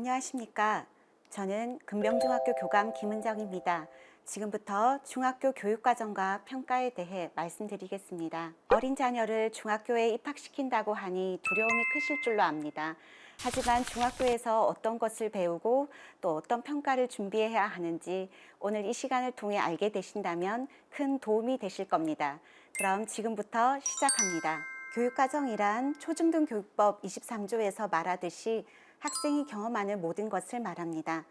안녕하십니까. 저는 금명중학교 교감 김은정입니다. 지금부터 중학교 교육과정과 평가에 대해 말씀드리겠습니다. 어린 자녀를 중학교에 입학시킨다고 하니 두려움이 크실 줄로 압니다. 하지만 중학교에서 어떤 것을 배우고 또 어떤 평가를 준비해야 하는지 오늘 이 시간을 통해 알게 되신다면 큰 도움이 되실 겁니다. 그럼 지금부터 시작합니다. 교육과정이란 초중등교육법 23조에서 말하듯이 학생이 경험하는 모든 것을 말합니다.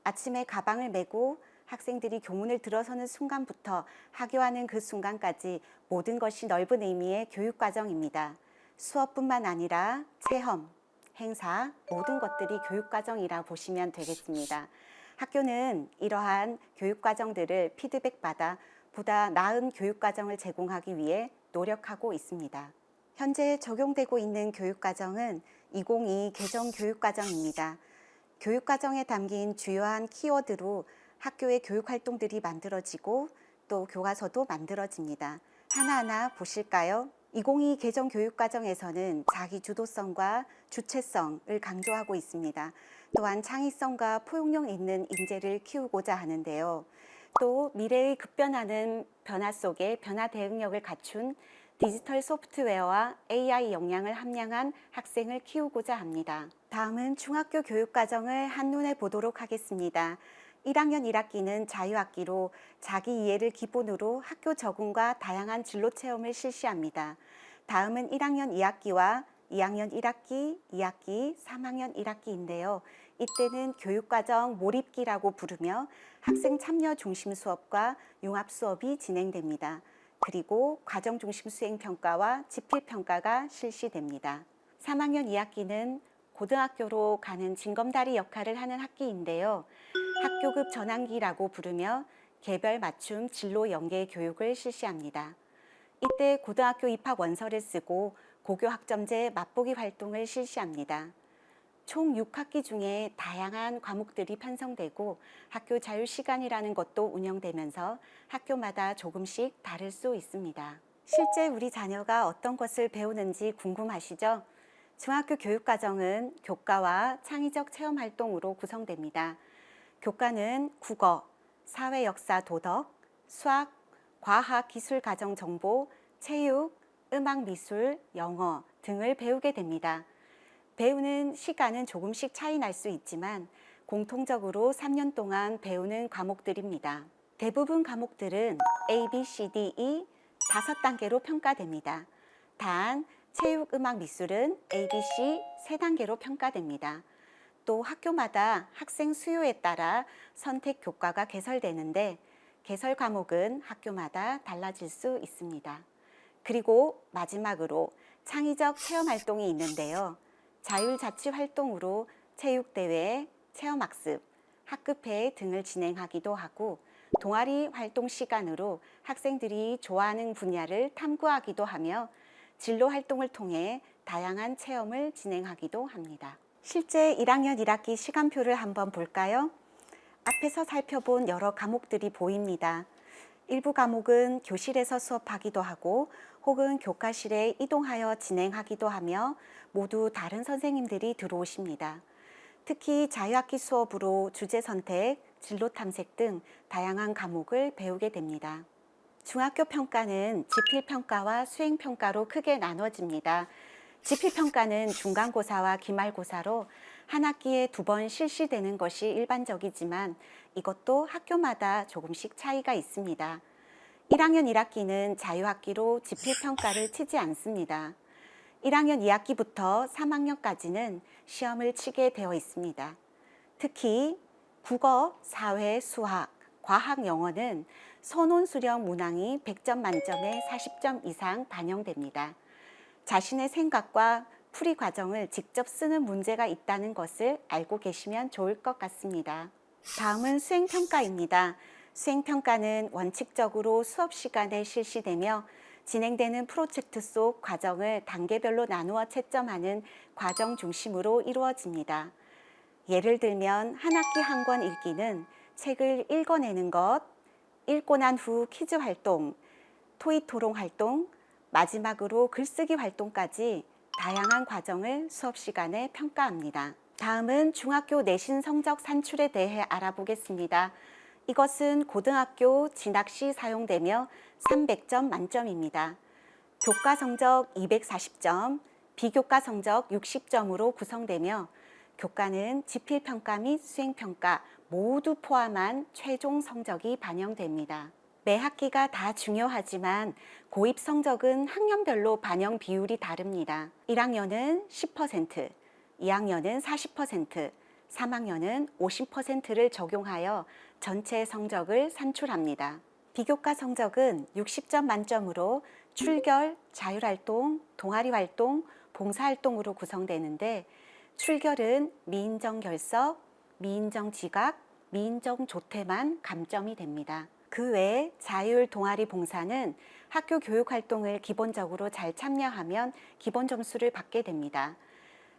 아침에 가방을 메고 학생들이 교문을 들어서는 순간부터 하교하는 그 순간까지 모든 것이 넓은 의미의 교육과정입니다. 수업뿐만 아니라 체험, 행사, 모든 것들이 교육과정이라 보시면 되겠습니다. 학교는 이러한 교육과정들을 피드백받아 보다 나은 교육과정을 제공하기 위해 노력하고 있습니다. 현재 적용되고 있는 교육과정은 2022 개정 교육과정입니다. 교육과정에 담긴 주요한 키워드로 학교의 교육활동들이 만들어지고 또 교과서도 만들어집니다. 하나하나 보실까요? 2022 개정 교육과정에서는 자기주도성과 주체성을 강조하고 있습니다. 또한 창의성과 포용력 있는 인재를 키우고자 하는데요. 또 미래의 급변하는 변화 속에 변화 대응력을 갖춘 디지털 소프트웨어와 AI 역량을 함량한 학생을 키우고자 합니다. 다음은 중학교 교육과정을 한눈에 보도록 하겠습니다. 1학년 1학기는 자유학기로 자기 이해를 기본으로 학교 적응과 다양한 진로 체험을 실시합니다. 다음은 1학년 2학기와 2학년 1학기, 2학기, 3학년 1학기인데요. 이때는 교육과정 몰입기라고 부르며 학생 참여 중심 수업과 융합 수업이 진행됩니다. 그리고 과정 중심 수행 평가와 지필 평가가 실시됩니다. 3학년 2학기는 고등학교로 가는 징검다리 역할을 하는 학기인데요. 학교급 전환기라고 부르며 개별 맞춤 진로 연계 교육을 실시합니다. 이때 고등학교 입학 원서를 쓰고 고교 학점제 맛보기 활동을 실시합니다. 총 6학기 중에 다양한 과목들이 편성되고 학교 자유시간이라는 것도 운영되면서 학교마다 조금씩 다를 수 있습니다. 실제 우리 자녀가 어떤 것을 배우는지 궁금하시죠? 중학교 교육과정은 교과와 창의적 체험활동으로 구성됩니다. 교과는 국어, 사회, 역사, 도덕, 수학, 과학, 기술, 가정, 정보, 체육, 음악, 미술, 영어 등을 배우게 됩니다. 배우는 시간은 조금씩 차이 날 수 있지만 공통적으로 3년 동안 배우는 과목들입니다. 대부분 과목들은 A, B, C, D, E 5단계로 평가됩니다. 단, 체육, 음악, 미술은 A, B, C 3단계로 평가됩니다. 또 학교마다 학생 수요에 따라 선택 교과가 개설되는데 개설 과목은 학교마다 달라질 수 있습니다. 그리고 마지막으로 창의적 체험 활동이 있는데요. 자율자치 활동으로 체육대회, 체험학습, 학급회의 등을 진행하기도 하고 동아리 활동 시간으로 학생들이 좋아하는 분야를 탐구하기도 하며 진로 활동을 통해 다양한 체험을 진행하기도 합니다. 실제 1학년 1학기 시간표를 한번 볼까요? 앞에서 살펴본 여러 과목들이 보입니다. 일부 과목은 교실에서 수업하기도 하고 혹은 교과실에 이동하여 진행하기도 하며 모두 다른 선생님들이 들어오십니다. 특히 자유학기 수업으로 주제 선택, 진로 탐색 등 다양한 과목을 배우게 됩니다. 중학교 평가는 지필평가와 수행평가로 크게 나눠집니다. 지필평가는 중간고사와 기말고사로 한 학기에 2번 실시되는 것이 일반적이지만 이것도 학교마다 조금씩 차이가 있습니다. 1학년 1학기는 자유학기로 지필평가를 치지 않습니다. 1학년 2학기부터 3학년까지는 시험을 치게 되어 있습니다. 특히 국어, 사회, 수학, 과학, 영어는 선원 수령 문항이 100점 만점에 40점 이상 반영됩니다. 자신의 생각과 풀이 과정을 직접 쓰는 문제가 있다는 것을 알고 계시면 좋을 것 같습니다. 다음은 수행평가입니다. 수행평가는 원칙적으로 수업 시간에 실시되며 진행되는 프로젝트 속 과정을 단계별로 나누어 채점하는 과정 중심으로 이루어집니다. 예를 들면 한 학기 한 권 읽기는 책을 읽어내는 것, 읽고 난 후 퀴즈 활동, 토익 토론 활동, 마지막으로 글쓰기 활동까지 다양한 과정을 수업 시간에 평가합니다. 다음은 중학교 내신 성적 산출에 대해 알아보겠습니다. 이것은 고등학교 진학 시 사용되며 300점 만점입니다. 교과 성적 240점, 비교과 성적 60점으로 구성되며 교과는 지필평가 및 수행평가 모두 포함한 최종 성적이 반영됩니다. 매 학기가 다 중요하지만 고입 성적은 학년별로 반영 비율이 다릅니다. 1학년은 10%, 2학년은 40%, 3학년은 50%를 적용하여 전체 성적을 산출합니다. 비교과 성적은 60점 만점으로 출결, 자율활동, 동아리활동, 봉사활동으로 구성되는데 출결은 미인정 결석, 미인정 지각, 미인정 조퇴만 감점이 됩니다. 그 외에 자율, 동아리, 봉사는 학교 교육활동을 기본적으로 잘 참여하면 기본 점수를 받게 됩니다.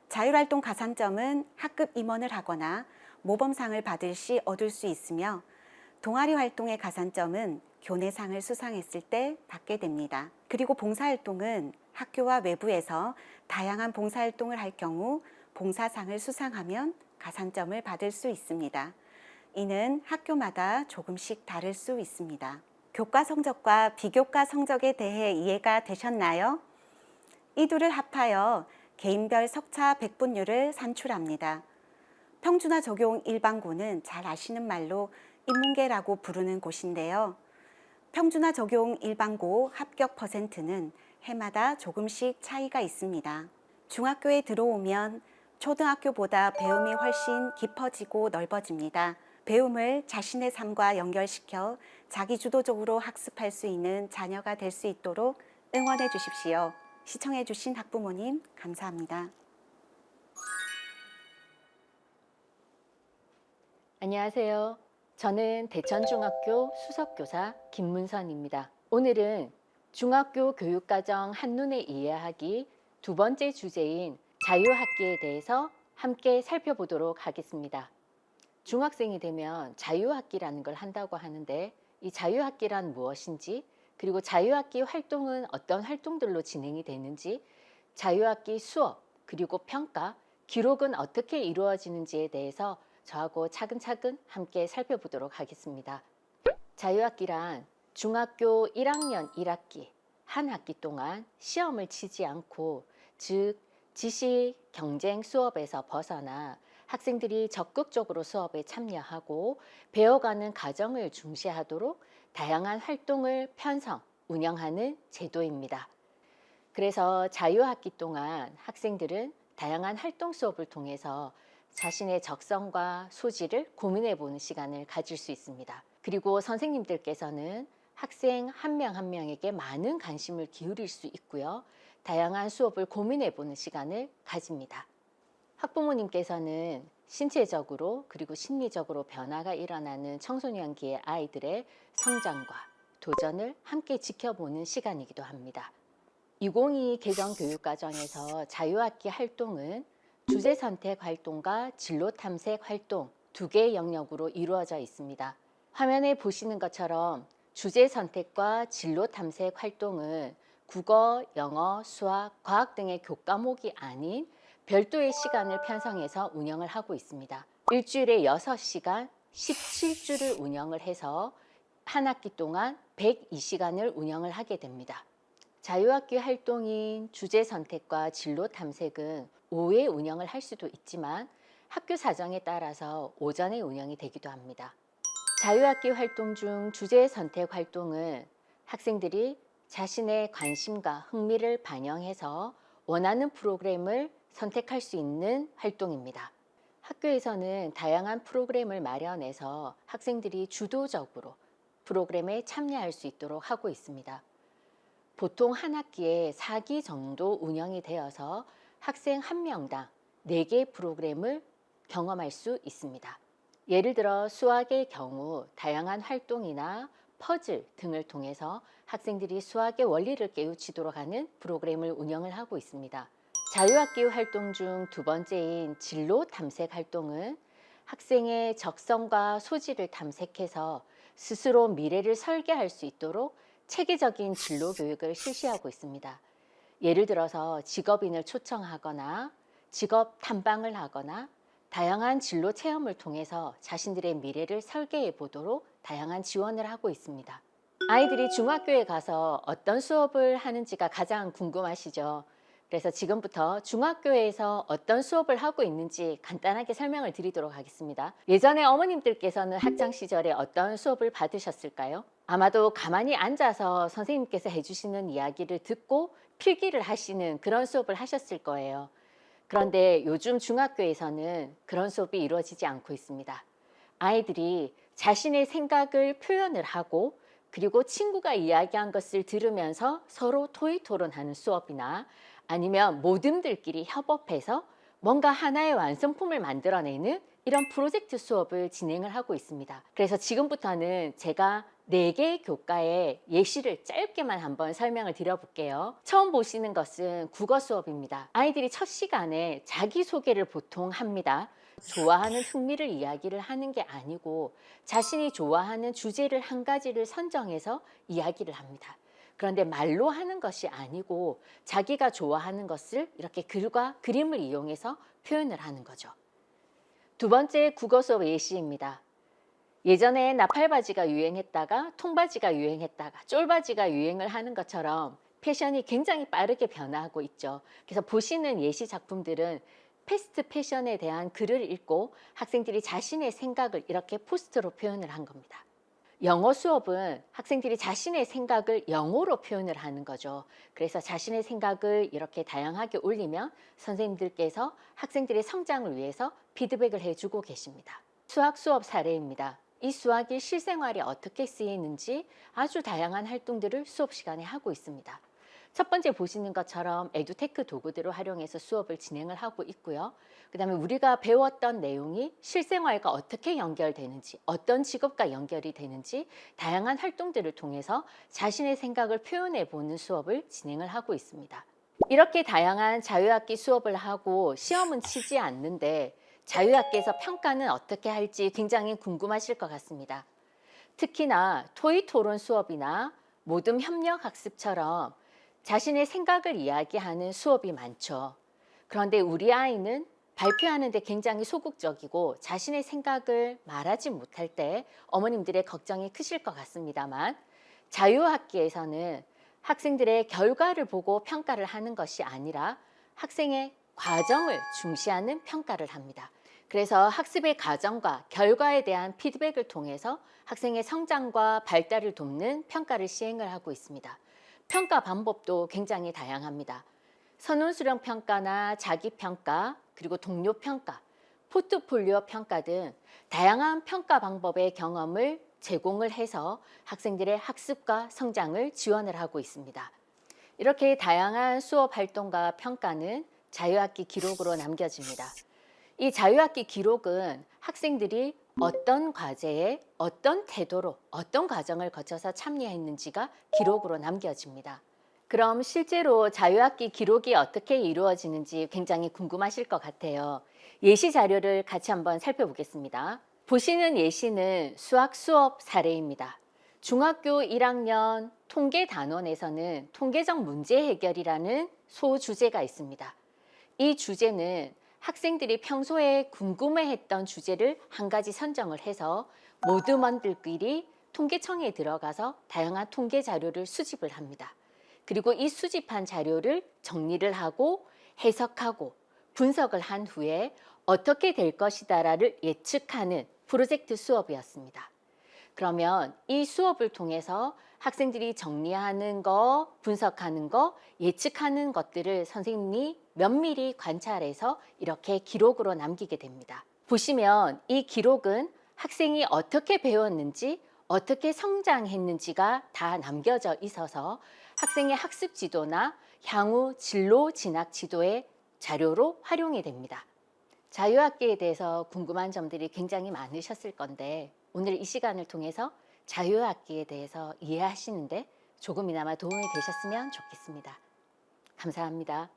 자율활동 가산점은 학급 임원을 하거나 모범상을 받을 시 얻을 수 있으며 동아리 활동의 가산점은 교내상을 수상했을 때 받게 됩니다. 그리고 봉사활동은 학교와 외부에서 다양한 봉사활동을 할 경우 봉사상을 수상하면 가산점을 받을 수 있습니다. 이는 학교마다 조금씩 다를 수 있습니다. 교과 성적과 비교과 성적에 대해 이해가 되셨나요? 이 둘을 합하여 개인별 석차 백분율을 산출합니다. 평준화 적용 일반고는 잘 아시는 말로 인문계라고 부르는 곳인데요. 평준화 적용 일반고 합격 퍼센트는 해마다 조금씩 차이가 있습니다. 중학교에 들어오면 초등학교보다 배움이 훨씬 깊어지고 넓어집니다. 배움을 자신의 삶과 연결시켜 자기주도적으로 학습할 수 있는 자녀가 될 수 있도록 응원해 주십시오. 시청해 주신 학부모님 감사합니다. 안녕하세요. 저는 대천중학교 수석교사 김문선입니다. 오늘은 중학교 교육과정 한눈에 이해하기 두 번째 주제인 자유학기에 대해서 함께 살펴보도록 하겠습니다. 중학생이 되면 자유학기라는 걸 한다고 하는데 이 자유학기란 무엇인지, 그리고 자유학기 활동은 어떤 활동들로 진행이 되는지, 자유학기 수업, 그리고 평가, 기록은 어떻게 이루어지는지에 대해서 저하고 차근차근 함께 살펴보도록 하겠습니다. 자유학기란 중학교 1학년 1학기 한 학기 동안 시험을 치지 않고, 즉 지식 경쟁 수업에서 벗어나 학생들이 적극적으로 수업에 참여하고 배워가는 과정을 중시하도록 다양한 활동을 편성, 운영하는 제도입니다. 그래서 자유학기 동안 학생들은 다양한 활동 수업을 통해서 자신의 적성과 소질을 고민해 보는 시간을 가질 수 있습니다. 그리고 선생님들께서는 학생 한 명 한 명에게 많은 관심을 기울일 수 있고요. 다양한 수업을 고민해 보는 시간을 가집니다. 학부모님께서는 신체적으로 그리고 심리적으로 변화가 일어나는 청소년기의 아이들의 성장과 도전을 함께 지켜보는 시간이기도 합니다. 2022 개정 교육과정에서 자유학기 활동은 주제 선택 활동과 진로 탐색 활동 두 개의 영역으로 이루어져 있습니다. 화면에 보시는 것처럼 주제 선택과 진로 탐색 활동은 국어, 영어, 수학, 과학 등의 교과목이 아닌 별도의 시간을 편성해서 운영을 하고 있습니다. 일주일에 6시간 17주를 운영을 해서 한 학기 동안 102시간을 운영을 하게 됩니다. 자유학기 활동인 주제 선택과 진로 탐색은 오후에 운영을 할 수도 있지만 학교 사정에 따라서 오전에 운영이 되기도 합니다. 자유학기 활동 중 주제 선택 활동은 학생들이 자신의 관심과 흥미를 반영해서 원하는 프로그램을 선택할 수 있는 활동입니다. 학교에서는 다양한 프로그램을 마련해서 학생들이 주도적으로 프로그램에 참여할 수 있도록 하고 있습니다. 보통 한 학기에 4기 정도 운영이 되어서 학생 한 명당 4개의 프로그램을 경험할 수 있습니다. 예를 들어 수학의 경우 다양한 활동이나 퍼즐 등을 통해서 학생들이 수학의 원리를 깨우치도록 하는 프로그램을 운영을 하고 있습니다. 자유학기 활동 중 두 번째인 진로 탐색 활동은 학생의 적성과 소질을 탐색해서 스스로 미래를 설계할 수 있도록 체계적인 진로 교육을 실시하고 있습니다. 예를 들어서 직업인을 초청하거나 직업 탐방을 하거나 다양한 진로 체험을 통해서 자신들의 미래를 설계해 보도록 다양한 지원을 하고 있습니다. 아이들이 중학교에 가서 어떤 수업을 하는지가 가장 궁금하시죠? 그래서 지금부터 중학교에서 어떤 수업을 하고 있는지 간단하게 설명을 드리도록 하겠습니다. 예전에 어머님들께서는 학창 시절에 어떤 수업을 받으셨을까요? 아마도 가만히 앉아서 선생님께서 해주시는 이야기를 듣고 필기를 하시는 그런 수업을 하셨을 거예요. 그런데 요즘 중학교에서는 그런 수업이 이루어지지 않고 있습니다. 아이들이 자신의 생각을 표현을 하고 그리고 친구가 이야기한 것을 들으면서 서로 토의 토론하는 수업이나 아니면 모듬들끼리 협업해서 뭔가 하나의 완성품을 만들어내는 이런 프로젝트 수업을 진행을 하고 있습니다. 그래서 지금부터는 제가 4개의 교과의 예시를 짧게만 한번 설명을 드려볼게요. 처음 보시는 것은 국어 수업입니다. 아이들이 첫 시간에 자기소개를 보통 합니다. 좋아하는 흥미를 이야기를 하는 게 아니고 자신이 좋아하는 주제를 한 가지를 선정해서 이야기를 합니다. 그런데 말로 하는 것이 아니고 자기가 좋아하는 것을 이렇게 글과 그림을 이용해서 표현을 하는 거죠. 두 번째 국어 수업 예시입니다. 예전에 나팔바지가 유행했다가 통바지가 유행했다가 쫄바지가 유행을 하는 것처럼 패션이 굉장히 빠르게 변화하고 있죠. 그래서 보시는 예시 작품들은 패스트 패션에 대한 글을 읽고 학생들이 자신의 생각을 이렇게 포스트로 표현을 한 겁니다. 영어 수업은 학생들이 자신의 생각을 영어로 표현을 하는 거죠. 그래서 자신의 생각을 이렇게 다양하게 올리면 선생님들께서 학생들의 성장을 위해서 피드백을 해주고 계십니다. 수학 수업 사례입니다. 이 수학이 실생활에 어떻게 쓰이는지 아주 다양한 활동들을 수업 시간에 하고 있습니다. 첫 번째 보시는 것처럼 에듀테크 도구들을 활용해서 수업을 진행을 하고 있고요. 그 다음에 우리가 배웠던 내용이 실생활과 어떻게 연결되는지, 어떤 직업과 연결이 되는지 다양한 활동들을 통해서 자신의 생각을 표현해 보는 수업을 진행을 하고 있습니다. 이렇게 다양한 자유학기 수업을 하고 시험은 치지 않는데 자유학기에서 평가는 어떻게 할지 굉장히 궁금하실 것 같습니다. 특히나 토의 토론 수업이나 모듬 협력 학습처럼 자신의 생각을 이야기하는 수업이 많죠. 그런데 우리 아이는 발표하는데 굉장히 소극적이고 자신의 생각을 말하지 못할 때 어머님들의 걱정이 크실 것 같습니다만 자유학기에서는 학생들의 결과를 보고 평가를 하는 것이 아니라 학생의 과정을 중시하는 평가를 합니다. 그래서 학습의 과정과 결과에 대한 피드백을 통해서 학생의 성장과 발달을 돕는 평가를 시행을 하고 있습니다. 평가 방법도 굉장히 다양합니다. 선운수령 평가나 자기평가, 그리고 동료 평가, 포트폴리오 평가 등 다양한 평가 방법의 경험을 제공을 해서 학생들의 학습과 성장을 지원을 하고 있습니다. 이렇게 다양한 수업 활동과 평가는 자유학기 기록으로 남겨집니다. 이 자유학기 기록은 학생들이 어떤 과제에 어떤 태도로 어떤 과정을 거쳐서 참여했는지가 기록으로 남겨집니다. 그럼 실제로 자유학기 기록이 어떻게 이루어지는지 굉장히 궁금하실 것 같아요. 예시 자료를 같이 한번 살펴보겠습니다. 보시는 예시는 수학 수업 사례입니다. 중학교 1학년 통계 단원에서는 통계적 문제 해결이라는 소주제가 있습니다. 이 주제는 학생들이 평소에 궁금해했던 주제를 한 가지 선정을 해서 모두먼들끼리 통계청에 들어가서 다양한 통계 자료를 수집을 합니다. 그리고 이 수집한 자료를 정리를 하고 해석하고 분석을 한 후에 어떻게 될 것이다라를 예측하는 프로젝트 수업이었습니다. 그러면 이 수업을 통해서 학생들이 정리하는 거, 분석하는 거, 예측하는 것들을 선생님이 면밀히 관찰해서 이렇게 기록으로 남기게 됩니다. 보시면 이 기록은 학생이 어떻게 배웠는지, 어떻게 성장했는지가 다 남겨져 있어서 학생의 학습 지도나 향후 진로 진학 지도의 자료로 활용이 됩니다. 자유학기에 대해서 궁금한 점들이 굉장히 많으셨을 건데 오늘 이 시간을 통해서 자유학기에 대해서 이해하시는데 조금이나마 도움이 되셨으면 좋겠습니다. 감사합니다.